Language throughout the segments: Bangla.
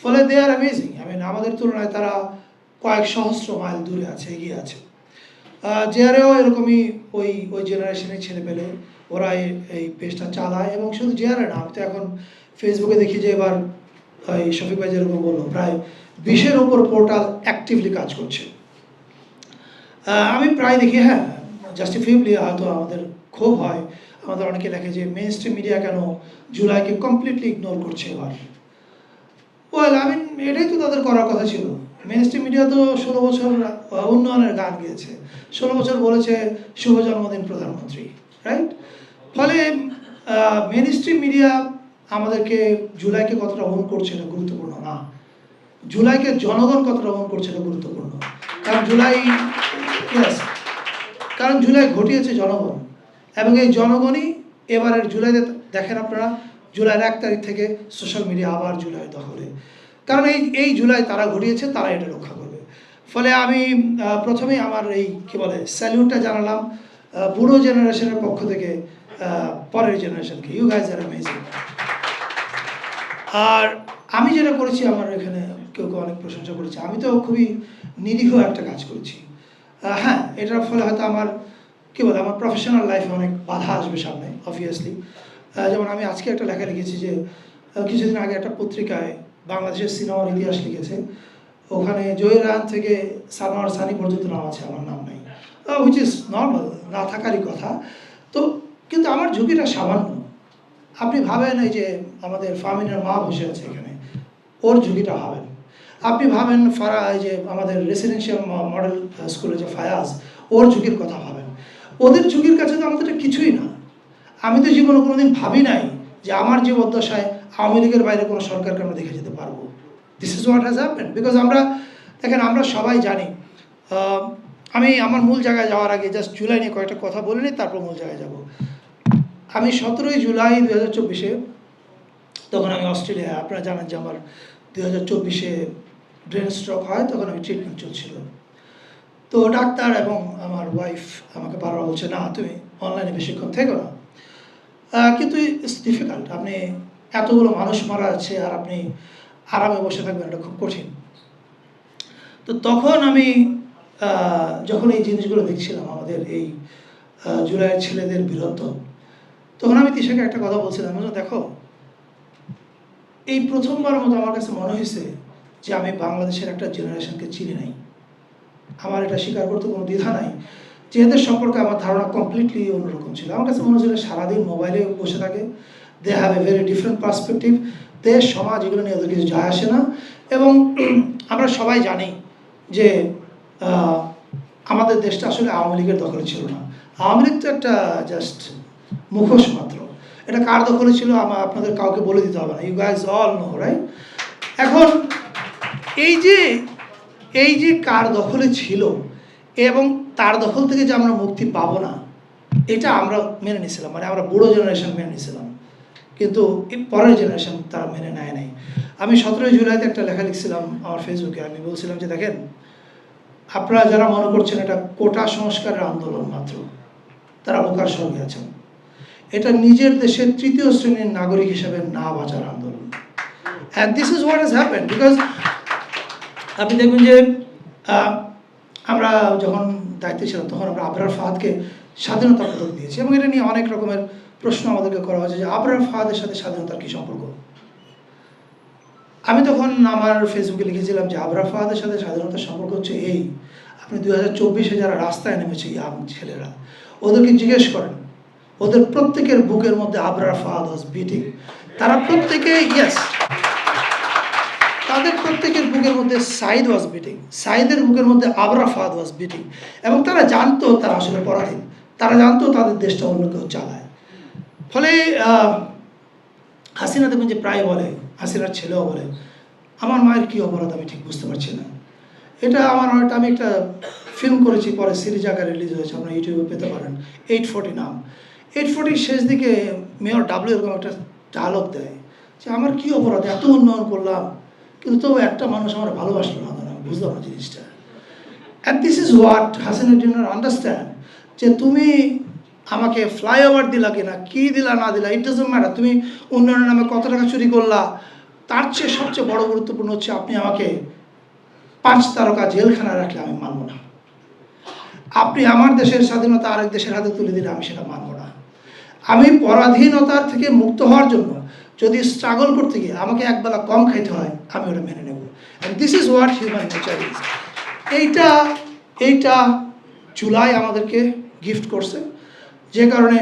ফলে দে আর অ্যামেজিং। আমাদের তুলনায় তারা কয়েক সহস্র মাইল দূরে আছে, এগিয়ে আছে। জেআরেও এরকমই ওই ওই জেনারেশনের ছেলে পেলে ওরা এই পেজটা চালায়। এবং শুধু জেআরে না, আমি তো এখন ফেসবুকে দেখি যে এবার এই শফিক ভাই যেরকম বললো, প্রায় 20-এর ওপর পোর্টাল অ্যাক্টিভলি কাজ করছে। আমি প্রায় দেখি, হ্যাঁ, জাস্টিফিবলি হয়তো আমাদের ক্ষোভ হয়, আমাদের অনেকে লেখে যে মেইন স্ট্রিম মিডিয়া কেন জুলাইকে কমপ্লিটলি ইগনোর করছে এবার। ওয়েল, এটাই তো তাদের করার কথা ছিল। মেইন স্ট্রিম মিডিয়া তো 16 বছর উন্নয়নের গান গিয়েছে, 16 বছর বলেছে শুভ জন্মদিন প্রধানমন্ত্রী, রাইট? ফলে মেইন স্ট্রিম মিডিয়া আমাদেরকে জুলাইকে কতটা ওন করছে এটা গুরুত্বপূর্ণ না, জুলাইকে জনগণ কতটা ওন করছে এটা গুরুত্বপূর্ণ। কারণ জুলাই ঘটিয়েছে জনগণ, এবং এই জনগণই এবারের জুলাইতে দেখেন আপনারা, জুলাইয়ের 1 তারিখ থেকে সোশ্যাল মিডিয়া আবার জুলাই দখলে। কারণ এই জুলাই তারা ঘটিয়েছে, তারা এটা রক্ষা করবে। ফলে আমি প্রথমেই আমার এই কী বলে স্যালিউটটা জানালাম বুড়ো জেনারেশনের পক্ষ থেকে পরের জেনারেশনকে। You guys are amazing. আর আমি যেটা করেছি, আমার এখানে কেউ কেউ অনেক প্রশংসা করেছে, আমি তো খুবই নিরীহ একটা কাজ করেছি। হ্যাঁ, এটার ফলে হয়তো আমার কী বলে আমার প্রফেশনাল লাইফে অনেক বাধা আসবে সামনে, অবভিয়াসলি। যেমন আমি আজকে একটা লেখা লিখেছি যে কিছুদিন আগে একটা পত্রিকায় বাংলাদেশের সিনেমার ইতিহাস লিখেছে, ওখানে জহির রায়হান থেকে সানোয়ার সানি পর্যন্ত নাম আছে, আমার নাম নাই, হুইচ ইজ নর্মাল, না থাকারই কথা। তো কিন্তু আমার ঝুঁকিটা সামান্য। আপনি ভাবেন এই যে আমাদের ফামিনের মা বসে আছে এখানে, ওর ঝুঁকিটা ভাবেন। আপনি ভাবেন এই যে আমাদের রেসিডেন্সিয়াল মডেল স্কুলে যে ফায়াজ, ওর ঝুঁকির কথা ভাবেন। ওদের ঝুঁকির কাছে তো আমাদের কিছুই না। আমি তো জীবনে কোনোদিন ভাবি নাই যে আমার জীবদ্দশায় আওয়ামী লীগের বাইরে কোনো সরকারকে আমরা দেখে যেতে পারবো। This is what has happened. Because দেখেন, আমরা সবাই জানি। আমি আমার মূল জায়গায় যাওয়ার আগে জাস্ট জুলাই নিয়ে কয়েকটা কথা বলে নিই, তারপর মূল জায়গায় যাব। আমি 17 জুলাই 2024-এ, তখন আমি অস্ট্রেলিয়া, আপনারা জানেন যে আমার 2024-এ ব্রেন স্ট্রোক হয়, তখন আমি ট্রিটমেন্ট চলছিল। তো ডাক্তার এবং আমার ওয়াইফ আমাকে বারবার বলছে, না তুমি অনলাইনে বেশিক্ষণ থেকো না। কিন্তু ইটস ডিফিকাল্ট, আপনি এতগুলো মানুষ মারা যাচ্ছে আর আপনি আরামে বসে থাকবেন, এটা খুব কঠিন। তো তখন আমি যখন এই জিনিসগুলো দেখছিলাম, আমাদের এই জুলাইয়ের ছেলেদের বীরত্ব, তখন আমি তিশাকে একটা কথা বলছিলাম, দেখো, এই প্রথমবারের মতো আমার কাছে মনে হয়েছে যে আমি বাংলাদেশের একটা জেনারেশনকে চিনি নাই। আমার এটা স্বীকার করতে কোনো দ্বিধা নাই যে এদের সম্পর্কে আমার ধারণা কমপ্লিটলি অন্যরকম ছিল। আমার কাছে মনে হচ্ছিল সারাদিন মোবাইলে বসে থাকে, they have a very different perspective, দেশ সমাজ এগুলো নিয়ে ওদের কিছু যায় আসে না। এবং আমরা সবাই জানি যে আমাদের দেশটা আসলে আওয়ামী লীগের দখলে ছিল না। আওয়ামী লীগ তো একটা জাস্ট মুখোশ মাত্র। এটা কার দখলে ছিল আপনাদের কাউকে বলে দিতে হবে না, you guys all know, right? এখন এই যে কার দখলে ছিল এবং তার দখল থেকে যে আমরা মুক্তি পাবো না, এটা আমরা মেনে নিয়েছিলাম, মানে আমরা বুড়ো জেনারেশন মেনে নিয়েছিলাম, কিন্তু এই পরের জেনারেশন তারা মেনে নেয় নাই। আমি 17 জুলাইতে একটা লেখা লিখছিলাম আমার ফেসবুকে, আমি বলছিলাম যে দেখেন, আপনারা যারা মনে করছেন এটা কোটা সংস্কারের আন্দোলন মাত্র, তারা বোকার সঙ্গে আছেন। এটা নিজের দেশের 3য় শ্রেণীর নাগরিক হিসেবে না বাঁচার আন্দোলন। And this is what has happened. Because আপনি দেখবেন যে আমরা যখন দায়িত্বে ছিলাম, তখন আমরা আবরার ফাহাদকে স্বাধীনতা পদক দিয়েছি, এবং এটা নিয়ে অনেক রকমের প্রশ্ন আমাদেরকে করা হয়েছে যে আবরার ফাহাদের সাথে স্বাধীনতার কী সম্পর্ক। আমি তখন আমার ফেসবুকে লিখেছিলাম যে আবরার ফাহাদের সাথে স্বাধীনতার সম্পর্ক হচ্ছে এই, আপনি 2024-এ যারা রাস্তায় নেমেছে ইয়াং ছেলেরা, ওদেরকে জিজ্ঞেস করেন, ওদের প্রত্যেকের বুকের মধ্যে আবরার ফাহাদ ওয়াজ বিটিং। তারা প্রত্যেকে, ইয়েস, তাদের প্রত্যেকের বুকের মধ্যে সাইদ ওয়াজ বিটিং, সাইদের বুকের মধ্যে আবরার ফাহাদ ওয়াজ বিটিং। এবং তারা জানতো তারা আসলে পরাধীন, তারা জানতো তাদের দেশটা অন্য কেউ চালায়। ফলে হাসিনা দেখবেন যে প্রায় বলে, হাসিনার ছেলেও বলে, আমার মায়ের কী অপরাধ আমি ঠিক বুঝতে পারছি না। এটা আমি একটা ফিল্ম করেছি, পরে সিরিজ আকারে রিলিজ হয়েছে, আপনারা ইউটিউবে পেতে পারেন, 840 নাম। 840 শেষ দিকে মেয়র ডাব্লিউ এরকম একটা ডায়লগ দেয় যে আমার কী অপরাধ, এত উন্নয়ন করলাম, কিন্তু তবু একটা মানুষ আমার ভালোবাসলো না, আমি বুঝলাম না জিনিসটা। And this is what Hasina did not understand, যে তুমি আমাকে ফ্লাইওভার দিলা কিনা, কী দিলা না দিলা, ইট ডাজন্ট ম্যাটার, তুমি উন্নয়নের নামে কত টাকা চুরি করলা, তার চেয়ে সবচেয়ে বড় গুরুত্বপূর্ণ হচ্ছে আপনি আমাকে 5 তারকা জেলখানায় রাখলে আমি মানব না। আপনি আমার দেশের স্বাধীনতা আরেক দেশের হাতে তুলে দিলে আমি সেটা মানব না। আমি পরাধীনতার থেকে মুক্ত হওয়ার জন্য যদি স্ট্রাগল করতে গিয়ে আমাকে একবেলা কম খাইতে হয়, আমি ওটা মেনে নেব। And this is what human nature is. এইটা জুলাই আমাদেরকে গিফট করছে, যে কারণে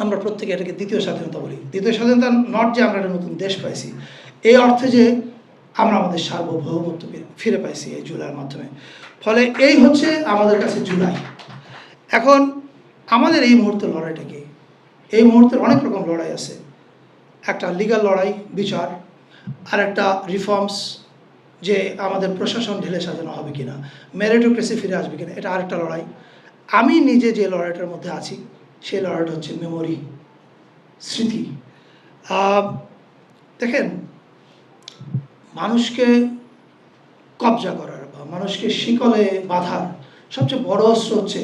আমরা প্রত্যেকে এটাকে দ্বিতীয় স্বাধীনতা বলি। দ্বিতীয় স্বাধীনতা নট যে আমরা একটা নতুন দেশ পাইছি, এই অর্থে যে আমরা আমাদের সার্বভৌমত্ব ফিরে পাইছি এই জুলাইয়ের মাধ্যমে। ফলে এই হচ্ছে আমাদের কাছে জুলাই। এখন আমাদের এই মুহূর্তের লড়াইটা কি? এই মুহূর্তের অনেক রকম লড়াই আছে। একটা লিগ্যাল লড়াই, বিচার, আর একটা রিফর্মস, যে আমাদের প্রশাসন ঢেলে সাজানো হবে কিনা, মেরিটোক্রেসি ফিরে আসবে কিনা, এটা আরেকটা লড়াই। আমি নিজে যে লড়াইটার মধ্যে আছি সেই লড়াইটা হচ্ছে মেমোরি, স্মৃতি। দেখেন, মানুষকে কবজা করার বা মানুষকে শিকলে বাঁধার সবচেয়ে বড় অস্ত্র হচ্ছে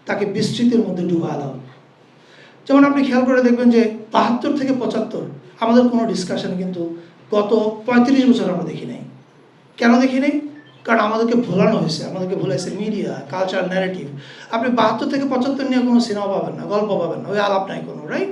তাকে বিস্তৃতির মধ্যে ডুবায় দাও। যেমন আপনি খেয়াল করে দেখবেন যে 72 থেকে 75 আমাদের কোনো ডিসকাশনে কিন্তু গত 35 বছর আমরা দেখি নাই। কেন দেখি নাই? কারণ আমাদেরকে ভোলানো হয়েছে, আমাদেরকে ভুলাইছে মিডিয়া, কালচার, ন্যারেটিভ। আপনি 72 থেকে 75 নিয়ে কোনো সিনেমা পাবেন না, গল্প পাবেন না, ওই আলাপ নাই কোনো, রাইট?